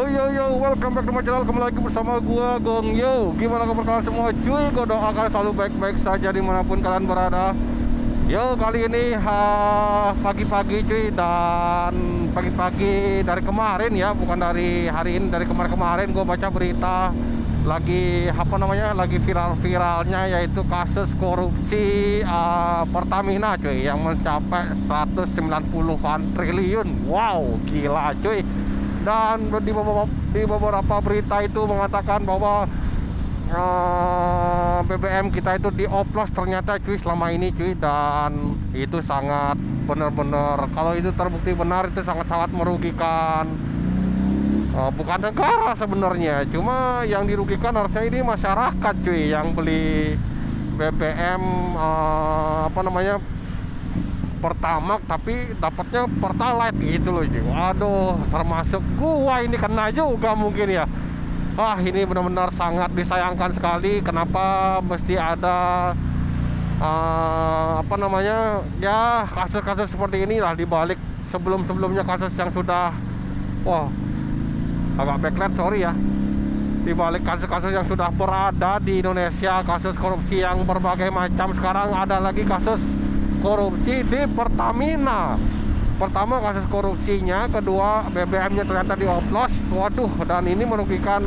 Yo, welcome back to my channel. Kembali lagi bersama gua Gong Yo. Gimana kabar kalian semua cuy? Gua doakan selalu baik-baik saja dimanapun kalian berada. Yo, kali ini pagi-pagi cuy, dan pagi-pagi dari kemarin ya, bukan dari hari ini, dari kemarin-kemarin gua baca berita lagi lagi viral-viralnya, yaitu kasus korupsi Pertamina cuy, yang mencapai 190-an triliun. Wow, gila cuy. Dan di beberapa berita itu mengatakan bahwa BBM kita itu dioplos ternyata cuy selama ini cuy, dan itu sangat benar-benar, kalau itu terbukti benar, itu sangat-sangat merugikan bukan negara sebenarnya, cuma yang dirugikan harusnya ini masyarakat cuy, yang beli BBM Pertamax tapi dapatnya Pertalite gitu loh cuy. Waduh, termasuk gua ini kena juga mungkin ya. Ini benar-benar sangat disayangkan sekali. Kenapa mesti ada ya kasus-kasus seperti inilah dibalik sebelum-sebelumnya kasus yang sudah agak backlight, sorry ya. Di balik kasus-kasus yang sudah berada di Indonesia, kasus korupsi yang berbagai macam, sekarang ada lagi kasus korupsi di Pertamina. Pertama kasus korupsinya, kedua BBM-nya ternyata dioplos. Waduh, dan ini merugikan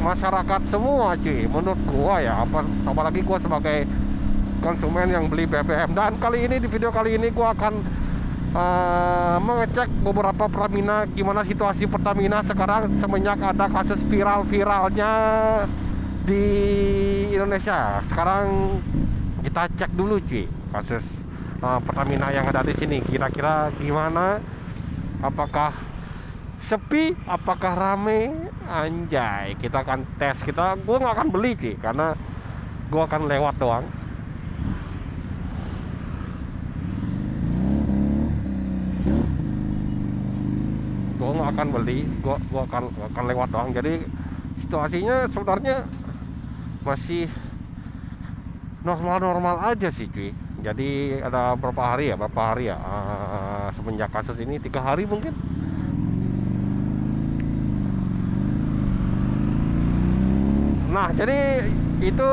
masyarakat semua cuy, menurut gua ya. Apalagi gua sebagai konsumen yang beli BBM. Dan kali ini, di video kali ini, gua akan mengecek beberapa Pertamina, gimana situasi Pertamina sekarang semenjak ada kasus viral-viralnya di Indonesia. Sekarang kita cek dulu cuy, kasus Pertamina yang ada di sini kira-kira gimana, apakah sepi, apakah rame. Anjay, kita akan tes. Gua nggak akan beli sih, karena gua akan lewat doang. Gua nggak akan beli, gua akan lewat doang. Jadi situasinya sebenarnya masih normal-normal aja sih cuy. Jadi ada berapa hari ya semenjak kasus ini, 3 hari mungkin. Nah, jadi itu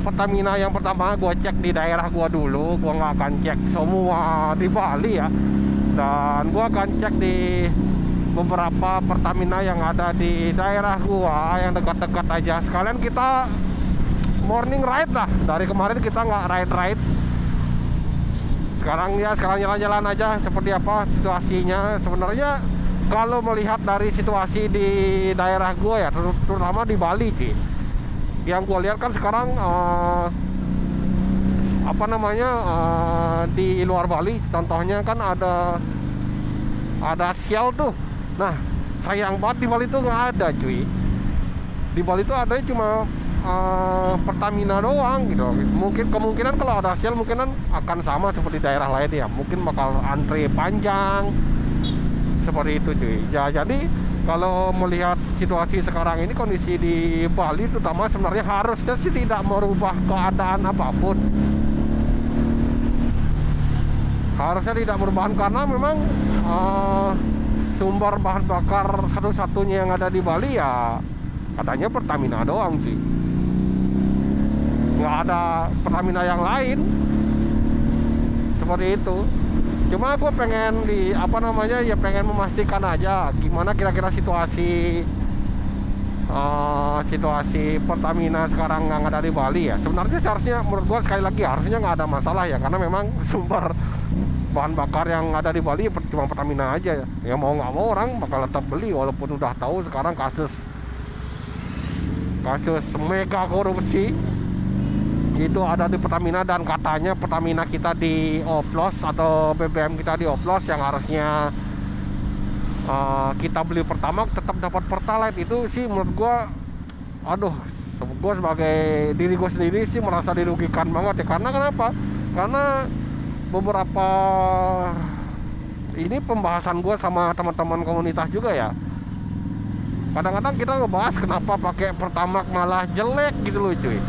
Pertamina yang pertama gua cek di daerah gua dulu. Gua nggak akan cek semua di Bali ya, dan gua akan cek di beberapa Pertamina yang ada di daerah gua, yang dekat-dekat aja. Sekalian kita morning ride lah. Dari kemarin kita nggak ride. Sekarang jalan-jalan aja seperti apa situasinya. Sebenarnya kalau melihat dari situasi di daerah gue ya, terutama di Bali sih, yang gue lihat kan sekarang di luar Bali, contohnya kan ada Shell tuh. Nah, sayang banget di Bali tuh nggak ada cuy. Di Bali tuh ada cuma Pertamina doang gitu. Mungkin kemungkinan kalau ada Shell mungkin akan sama seperti daerah lain ya, mungkin bakal antri panjang seperti itu cuy ya. Jadi kalau melihat situasi sekarang ini, kondisi di Bali terutama, sebenarnya harusnya sih tidak merubah keadaan apapun. Harusnya tidak merubah, karena memang sumber bahan bakar satu-satunya yang ada di Bali ya katanya Pertamina doang sih. Nggak ada Pertamina yang lain seperti itu. Cuma aku pengen pengen memastikan aja gimana kira-kira situasi Pertamina sekarang yang ada di Bali ya. Sebenarnya seharusnya, menurut gua sekali lagi, harusnya nggak ada masalah ya, karena memang sumber bahan bakar yang ada di Bali cuma Pertamina aja ya. Ya mau nggak mau orang bakal tetap beli, walaupun udah tahu sekarang kasus mega korupsi itu ada di Pertamina, dan katanya Pertamina kita dioplos atau BBM kita dioplos, yang harusnya kita beli Pertamax tetap dapat Pertalite. Itu sih menurut gua, gua sebagai diri gua sendiri sih merasa dirugikan banget ya. Karena kenapa? Karena beberapa ini pembahasan gua sama teman-teman komunitas juga ya, kadang-kadang kita ngebahas kenapa pakai Pertamax malah jelek gitu loh cuy.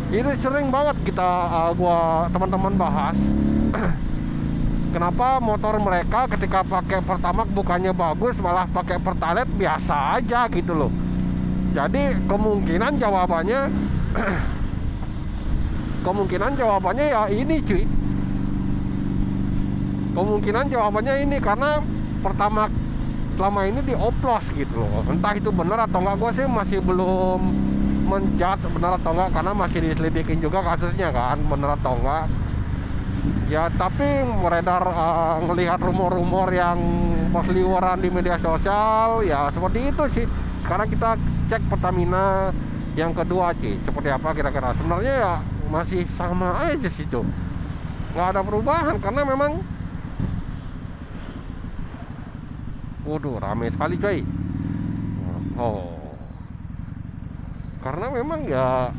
Ini sering banget kita gua teman-teman bahas kenapa motor mereka ketika pakai Pertamax bukannya bagus, malah pakai Pertalite biasa aja gitu loh. Jadi kemungkinan jawabannya kemungkinan jawabannya ya ini cuy. Kemungkinan jawabannya ini karena Pertamax selama ini dioplos gitu loh. Entah itu benar atau enggak, gue sih masih belum menjudge benar atau enggak, karena masih diselidikin juga kasusnya kan, benar atau enggak. Ya tapi beredar ngelihat rumor-rumor yang berseliweran di media sosial, ya seperti itu sih. Sekarang kita cek Pertamina yang kedua sih, seperti apa kira-kira. Sebenarnya ya masih sama aja sih tuh, nggak ada perubahan karena memang waduh rame sekali coy. Oh, karena memang ya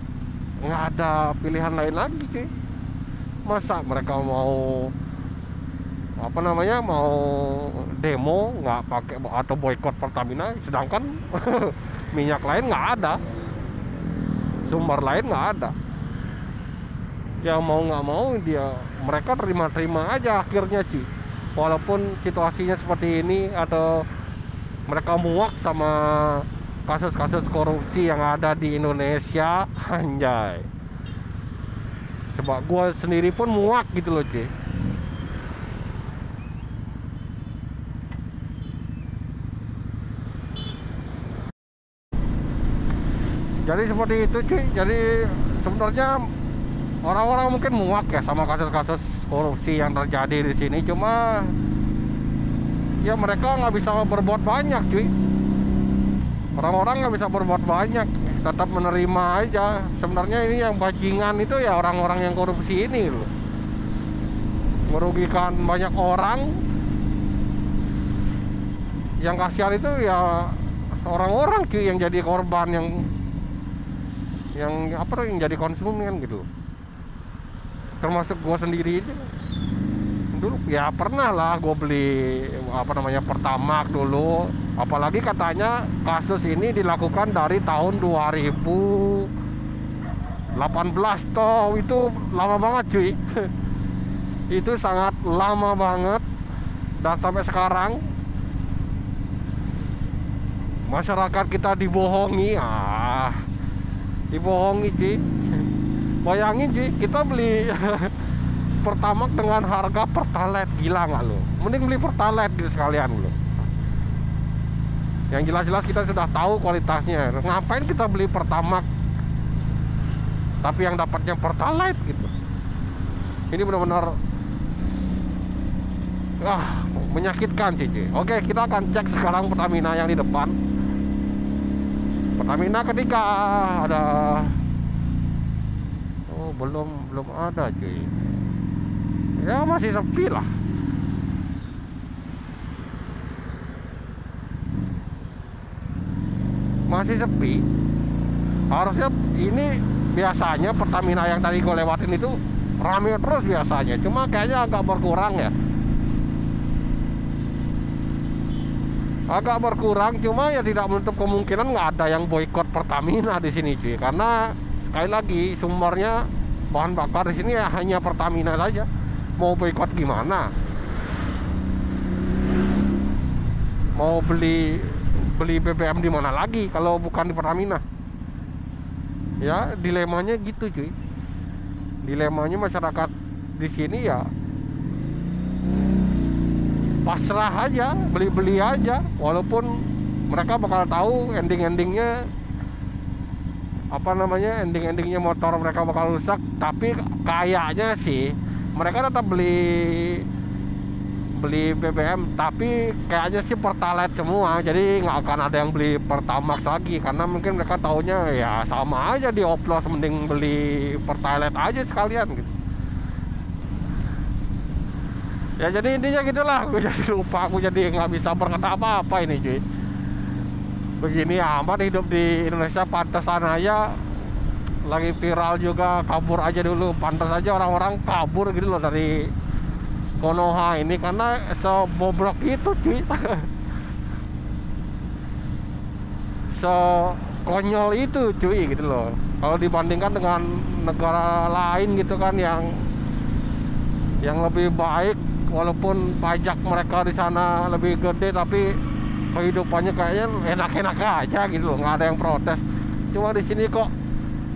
nggak ada pilihan lain lagi cuy. Masa mereka mau apa namanya, mau demo nggak pakai atau boykot Pertamina, sedangkan minyak lain nggak ada, sumber lain nggak ada. Ya mau nggak mau dia mereka terima-terima aja akhirnya cuy. Walaupun situasinya seperti ini, atau mereka muak sama kasus-kasus korupsi yang ada di Indonesia, anjay. Coba gue sendiri pun muak gitu loh cuy. Jadi seperti itu cuy. Jadi sebenarnya orang-orang mungkin muak ya sama kasus-kasus korupsi yang terjadi di sini. Cuma ya mereka nggak bisa berbuat banyak cuy. Orang-orang nggak bisa berbuat banyak, tetap menerima aja. Sebenarnya ini yang bajingan itu ya orang-orang yang korupsi ini loh, merugikan banyak orang. Yang kasihan itu ya orang-orang cuy yang jadi korban, yang apa, yang jadi konsumen gitu. Termasuk gue sendiri itu dulu ya pernah lah gue beli apa namanya Pertamax dulu. Apalagi katanya kasus ini dilakukan dari tahun 2018 toh, itu lama banget cuy. Itu sangat lama banget. Dan sampai sekarang masyarakat kita dibohongi, dibohongi cuy. Bayangin cuy, kita beli Pertamax dengan harga Pertalite, gila nggak lo? Mending beli Pertalite gitu sekalian lo. Yang jelas-jelas kita sudah tahu kualitasnya. Ngapain kita beli Pertamax tapi yang dapatnya Pertalite gitu? Ini benar-benar menyakitkan sih cuy. Oke, kita akan cek sekarang Pertamina yang di depan. Pertamina ketika ada, oh belum ada cuy. Ya masih sepi lah. Masih sepi. Harusnya ini biasanya Pertamina yang tadi gue lewatin itu rame terus biasanya. Cuma kayaknya agak berkurang ya. Agak berkurang, cuma ya tidak menutup kemungkinan nggak ada yang boykot Pertamina di sini cuy. Karena sekali lagi sumbernya bahan bakar di sini ya hanya Pertamina saja. Mau boykot gimana? Mau beli BBM di mana lagi kalau bukan di Pertamina? Ya dilemanya gitu cuy. Dilemanya masyarakat di sini ya pasrah aja, beli aja, walaupun mereka bakal tahu endingnya apa namanya, endingnya motor mereka bakal rusak. Tapi kayaknya sih mereka tetap beli BBM, tapi kayaknya sih Pertalite semua. Jadi nggak akan ada yang beli Pertamax lagi, karena mungkin mereka taunya ya sama aja dioplos, mending beli Pertalite aja sekalian gitu. Ya jadi intinya gitulah. Gue jadi lupa, aku jadi nggak bisa berkata apa-apa ini cuy. Begini amat hidup di Indonesia, pantesan aja lagi viral juga, kabur aja dulu. Pantas aja orang-orang kabur gitu loh dari Konoha ini, karena sebobrok itu cuy. Sekonyol itu cuy gitu loh. Kalau dibandingkan dengan negara lain gitu kan, yang lebih baik walaupun pajak mereka di sana lebih gede, tapi kehidupannya kayaknya enak-enak aja gitu loh, nggak ada yang protes. Cuma di sini kok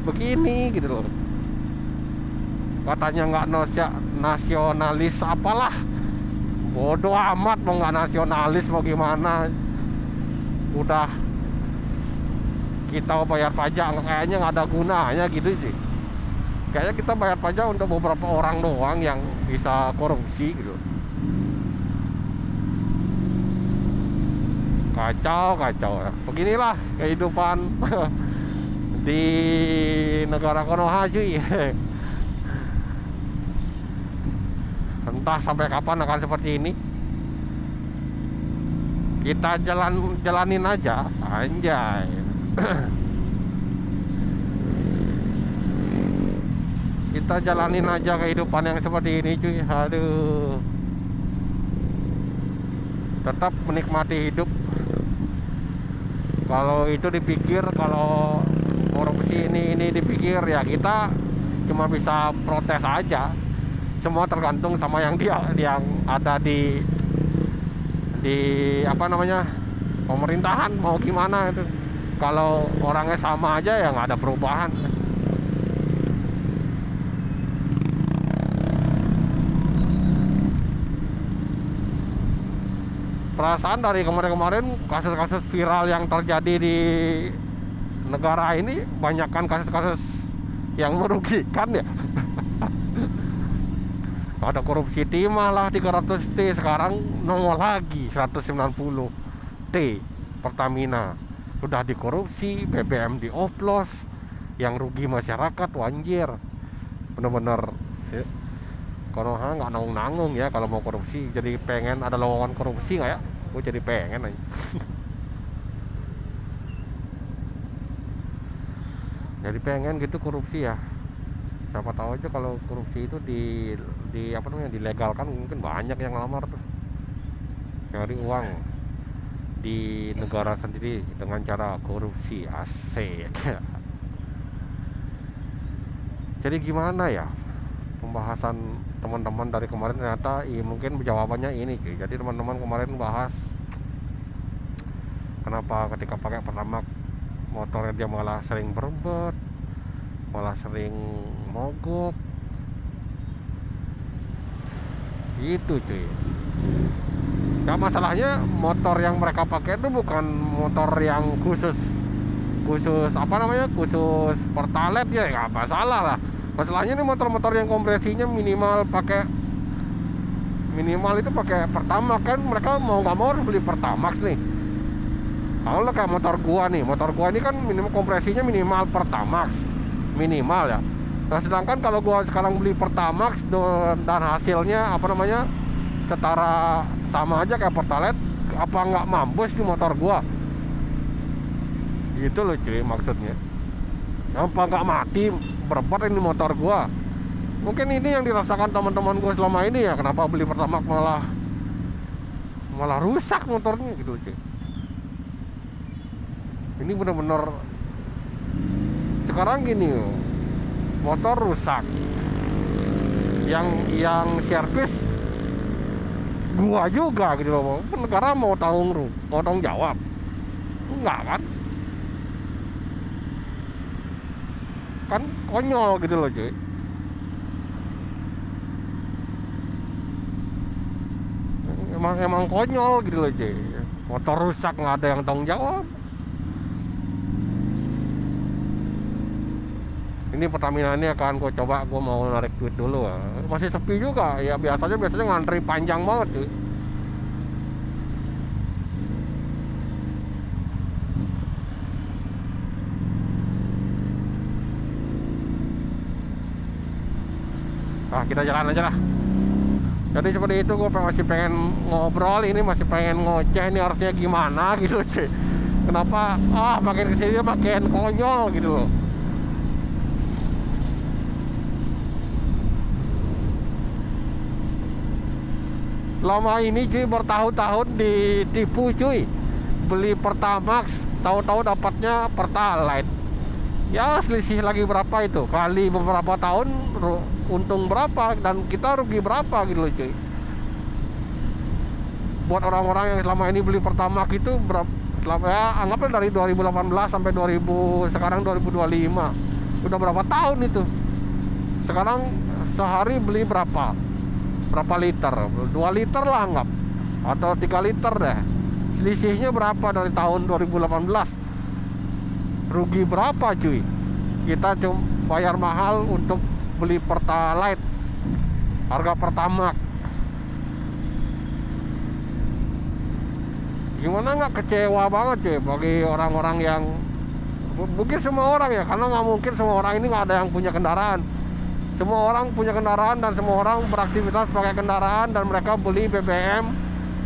begini gitu loh. Katanya nggak nasionalis apalah, bodoh amat, mau nggak nasionalis mau gimana. Udah kita bayar pajak kayaknya nggak ada gunanya gitu sih. Kayaknya kita bayar pajak untuk beberapa orang doang yang bisa korupsi gitu. Kacau ya. Beginilah kehidupan di negara Konoha cuy. Entah sampai kapan akan seperti ini. Kita jalanin aja, anjay. Kita jalanin aja kehidupan yang seperti ini cuy. Aduh. Tetap menikmati hidup. Kalau itu dipikir, kalau korupsi ini dipikir, ya kita cuma bisa protes aja. Semua tergantung sama yang ada di apa namanya, pemerintahan mau gimana itu. Kalau orangnya sama aja ya nggak ada perubahan. Perasaan dari kemarin-kemarin kasus-kasus viral yang terjadi di negara ini banyakkan kasus-kasus yang merugikan ya. Ada korupsi timah lah 300T, sekarang nongol lagi 190T Pertamina. Udah dikorupsi, BBM dioplos, yang rugi masyarakat, wanjir. Bener-bener ya. Konoha nggak nanggung-nanggung ya kalau mau korupsi. Jadi pengen ada lowongan korupsi nggak ya? Gue jadi pengen aja. Jadi pengen gitu korupsi ya. Siapa tahu aja kalau korupsi itu di apa namanya, dilegalkan, mungkin banyak yang ngelamar tuh. Cari uang di negara sendiri dengan cara korupsi, asik. Jadi gimana ya pembahasan teman-teman dari kemarin, ternyata mungkin jawabannya ini cuy. Jadi teman-teman kemarin bahas kenapa ketika pakai Pertamax motornya dia malah sering berebut, malah sering mogok gitu cuy. Gak, masalahnya motor yang mereka pakai itu bukan motor yang khusus apa namanya, khusus Pertalite ya, nggak masalah lah. Masalahnya ini motor-motor yang kompresinya minimal itu pakai Pertamax, kan mereka mau nggak mau harus beli Pertamax nih. Kalau kayak motor gua ini kan minimal kompresinya minimal Pertamax minimal ya. Nah sedangkan kalau gua sekarang beli Pertamax dan hasilnya apa namanya setara sama aja kayak Pertalite, apa nggak mampus di motor gua? Gitu loh cuy maksudnya. Apa nggak mati berebut ini motor gua? Mungkin ini yang dirasakan teman-teman gua selama ini ya. Kenapa beli Pertamax malah rusak motornya gitu cuy. Ini bener-bener sekarang gini, motor rusak, yang servis gua juga gitu loh. Negara mau tanggung jawab? Enggak kan konyol gitu loh cuy. Emang konyol gitu loh cuy. Motor rusak nggak ada yang tanggung jawab. Ini Pertamina ini akan gue coba, gue mau narik duit dulu ya. Masih sepi juga ya, biasanya ngantri panjang banget cuy. Nah kita jalan aja lah. Jadi seperti itu, gue masih pengen ngobrol ini, masih pengen ngoceh ini harusnya gimana gitu cuy. Kenapa makin kesini makin konyol gitu loh. Lama ini cuy, bertahun-tahun ditipu cuy. Beli Pertamax, tahu-tahu dapatnya Pertalite. Ya selisih lagi berapa itu, kali beberapa tahun untung berapa dan kita rugi berapa gitu loh cuy. buat orang-orang yang selama ini beli Pertamax itu ya anggaplah dari 2018 sampai 2000 sekarang 2025, udah berapa tahun itu. Sekarang sehari beli berapa liter, 2 liter lah anggap, atau 3 liter deh. Selisihnya berapa dari tahun 2018? Rugi berapa cuy? Kita cuma bayar mahal untuk beli Pertalite, harga Pertamax. Gimana nggak kecewa banget cuy bagi orang-orang yang, mungkin semua orang ya, karena nggak mungkin semua orang ini nggak ada yang punya kendaraan. Semua orang punya kendaraan dan semua orang beraktivitas pakai kendaraan, dan mereka beli BBM,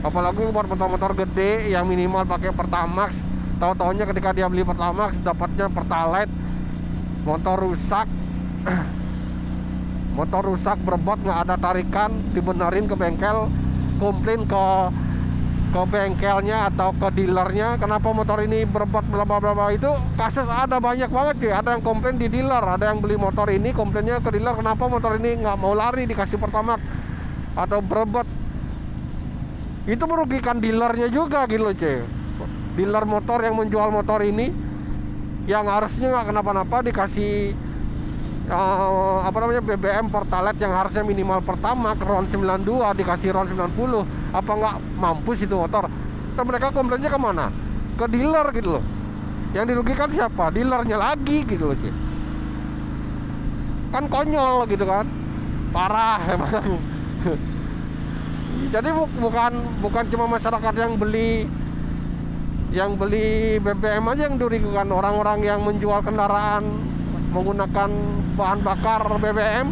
apalagi buat motor-motor gede yang minimal pakai Pertamax. Tahu-taunya ketika dia beli Pertamax dapatnya Pertalite, motor rusak. Motor rusak berbot, nggak ada tarikan, dibenerin ke bengkel, komplain ke bengkelnya atau ke dealernya, kenapa motor ini berbot bla bla bla. Itu kasus ada banyak banget cuy. Ada yang komplain di dealer, ada yang beli motor ini komplainnya ke dealer, kenapa motor ini nggak mau lari dikasih Pertamax atau berbot. Itu merugikan dealernya juga gitu loh cuy. Dealer motor yang menjual motor ini, yang harusnya nggak kenapa-napa, dikasih BBM Pertalite yang harusnya minimal Pertamax RON 92 dikasih RON 90. Apa nggak mampus itu motor? Dan mereka komplainnya kemana? Ke dealer gitu loh. Yang dirugikan siapa? Dealernya lagi gitu loh cuy. Kan konyol gitu kan, parah emang. Jadi bukan cuma masyarakat yang beli BBM aja yang dirugikan. Orang-orang yang menjual kendaraan menggunakan bahan bakar BBM,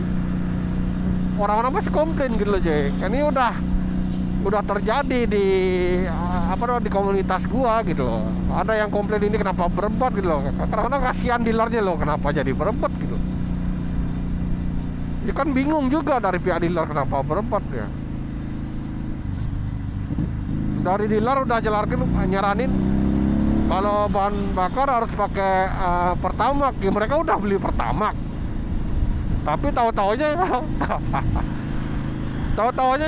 orang-orang masih komplain gitu loh cuy. Ini udah terjadi di di komunitas gua gitu loh. Ada yang komplain ini kenapa berebut gitu loh. Kadang-kadang kasihan dealernya loh, kenapa jadi berebut gitu. Ya kan bingung juga dari pihak dealer kenapa berebut ya. Dari dealer udah nyaranin kalau bahan bakar harus pakai Pertamax, ya mereka udah beli Pertamax. Tapi tahu-taunya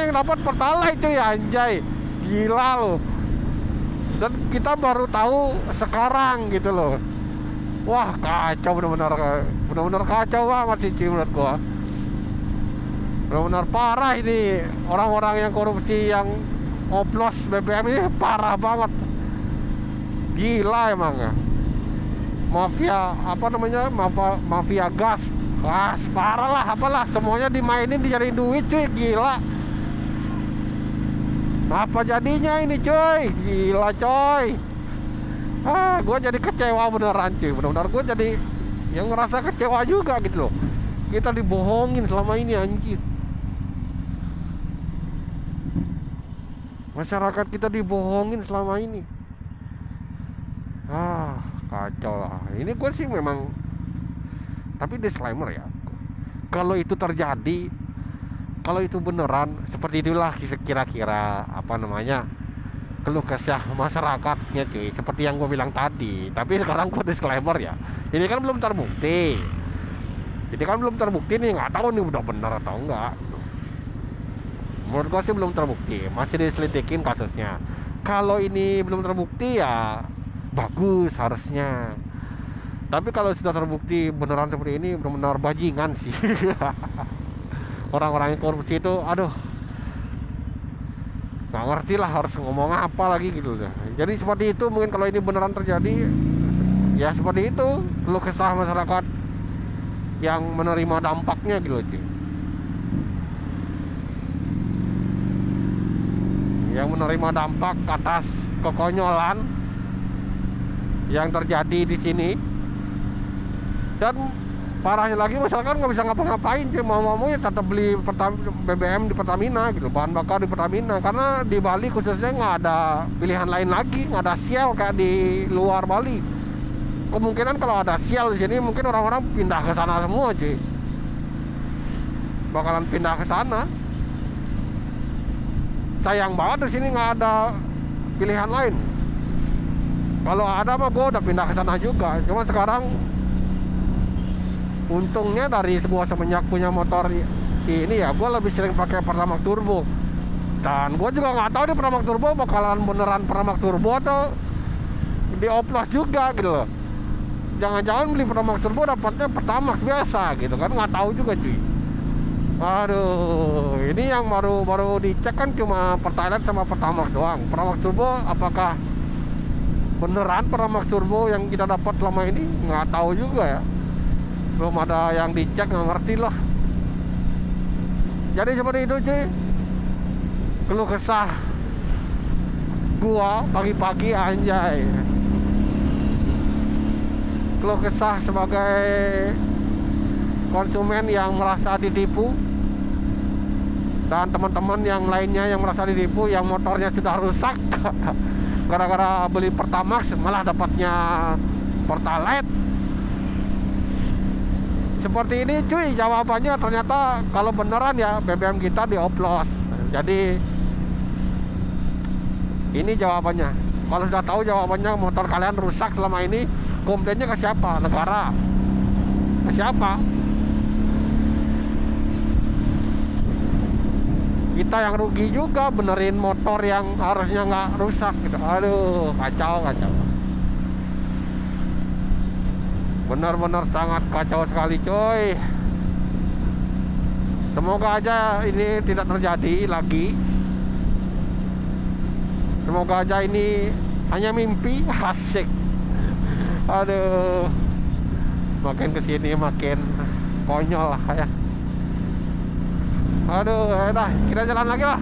yang dapat Pertalite cuy, anjay. Gila loh. Dan kita baru tahu sekarang gitu loh. Wah, kacau benar-benar kacau banget sih cuy menurut gua. Benar-benar parah ini orang-orang yang korupsi, yang oplos BBM ini parah banget. Gila emang ya. Mafia mafia gas. Wah, parah lah, apalah, semuanya dimainin, dicari duit cuy, gila. Apa jadinya ini cuy? Gila coy. Gue jadi kecewa beneran cuy. Bener-bener gue jadi yang ngerasa kecewa juga gitu loh. Kita dibohongin selama ini anjir. Masyarakat kita dibohongin selama ini. Kacau lah. Ini gue sih memang, tapi disclaimer ya, kalau itu terjadi, kalau itu beneran seperti itulah kira-kira keluh kesah masyarakatnya cuy, seperti yang gue bilang tadi. Tapi sekarang gue disclaimer ya, ini kan belum terbukti. Nih, nggak tahu nih udah benar atau enggak. Menurut gue sih belum terbukti, masih diselidikin kasusnya. Kalau ini belum terbukti ya bagus harusnya. Tapi kalau sudah terbukti beneran seperti ini, benar-benar bajingan sih. Orang-orang yang korupsi itu, aduh, nggak ngerti lah harus ngomong apa lagi gitu. Jadi seperti itu, mungkin kalau ini beneran terjadi, ya seperti itu keluh kesah masyarakat yang menerima dampaknya gitu cuy. Yang menerima dampak atas kekonyolan yang terjadi di sini. Dan parahnya lagi, masyarakat nggak bisa ngapa-ngapain cuy. Mau ya tetap beli BBM di Pertamina gitu, bahan bakar di Pertamina, karena di Bali khususnya nggak ada pilihan lain lagi, nggak ada Shell kayak di luar Bali. Kemungkinan kalau ada Shell di sini mungkin orang-orang pindah ke sana semua cuy, bakalan pindah ke sana. Sayang banget di sini nggak ada pilihan lain. Kalau ada mah gue udah pindah ke sana juga. Cuma sekarang untungnya dari semenjak punya motor si ini ya, gue lebih sering pakai Pertamax turbo. Dan gue juga nggak tahu nih Pertamax Turbo bakalan beneran Pertamax Turbo atau dioplos juga gitu loh. Jangan-jangan beli Pertamax Turbo dapatnya Pertamax biasa gitu kan, nggak tahu juga cuy. Aduh, ini yang baru dicek kan cuma Pertalite sama Pertamax doang. Pertamax Turbo apakah beneran Pertamax Turbo yang kita dapat selama ini? Nggak tahu juga ya. Belum ada yang dicek, nggak ngerti lah. Jadi seperti itu cuy, keluh kesah gua pagi-pagi anjay. Keluh kesah sebagai konsumen yang merasa ditipu, dan teman-teman yang lainnya yang merasa ditipu, yang motornya sudah rusak gara-gara beli Pertamax malah dapatnya Pertalite. Seperti ini cuy jawabannya, ternyata kalau beneran ya BBM kita dioplos. Jadi ini jawabannya. Kalau sudah tahu jawabannya, motor kalian rusak selama ini, komplainnya ke siapa? Negara? Ke siapa? Kita yang rugi juga benerin motor yang harusnya nggak rusak gitu. Aduh, kacau. Benar-benar sangat kacau sekali coy. Semoga aja ini tidak terjadi lagi. Semoga aja ini hanya mimpi. Asik. Aduh, makin kesini makin konyol lah ya. Aduh, udah kita jalan lagi lah.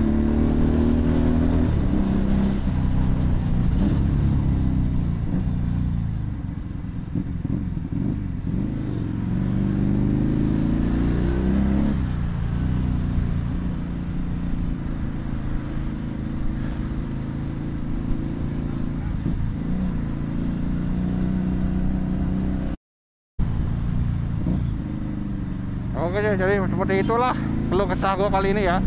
Oke, jadi seperti itulah keluh kesah gue kali ini ya.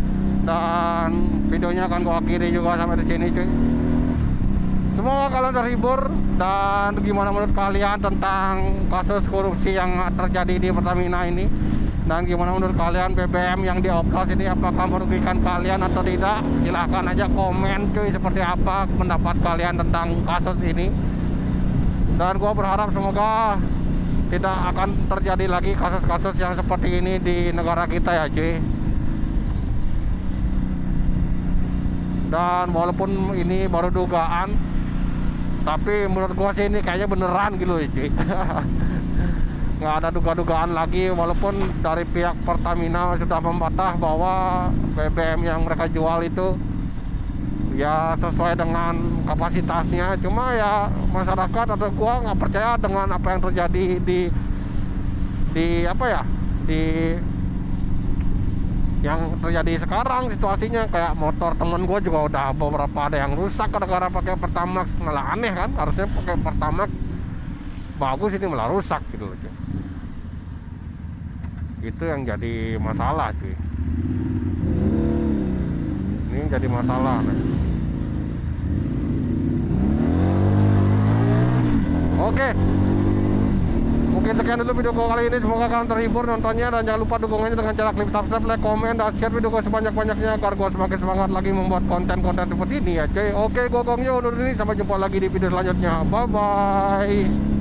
Dan videonya akan gue akhiri juga sampai di sini cuy. Semoga kalian terhibur. Dan gimana menurut kalian tentang kasus korupsi yang terjadi di Pertamina ini? Dan gimana menurut kalian BBM yang dioplos ini, apakah merugikan kalian atau tidak? Silahkan aja komen cuy, seperti apa pendapat kalian tentang kasus ini. Dan gue berharap semoga tidak akan terjadi lagi kasus-kasus yang seperti ini di negara kita ya cuy. Dan walaupun ini baru dugaan, tapi menurut gua sih ini kayaknya beneran gitu ya cuy. Nggak ada duga-dugaan lagi, walaupun dari pihak Pertamina sudah membantah bahwa BBM yang mereka jual itu ya sesuai dengan kapasitasnya. Cuma ya masyarakat atau gua nggak percaya dengan apa yang terjadi di apa ya, di yang terjadi sekarang situasinya. Kayak motor temen gua juga udah beberapa ada yang rusak gara-gara pakai Pertamax. Malah aneh kan, harusnya pakai Pertamax bagus, ini malah rusak gitu loh cuy. Itu yang jadi masalah cuy. Ini yang jadi masalah nih. Oke, mungkin sekian dulu video kali ini. Semoga kalian terhibur nontonnya, dan jangan lupa dukungannya dengan cara klik subscribe, like, komen, dan share video gue sebanyak-banyaknya agar gue semakin semangat lagi membuat konten-konten seperti ini ya cuy. Oke, gue Gong Yo undur diri, sampai jumpa lagi di video selanjutnya. Bye bye.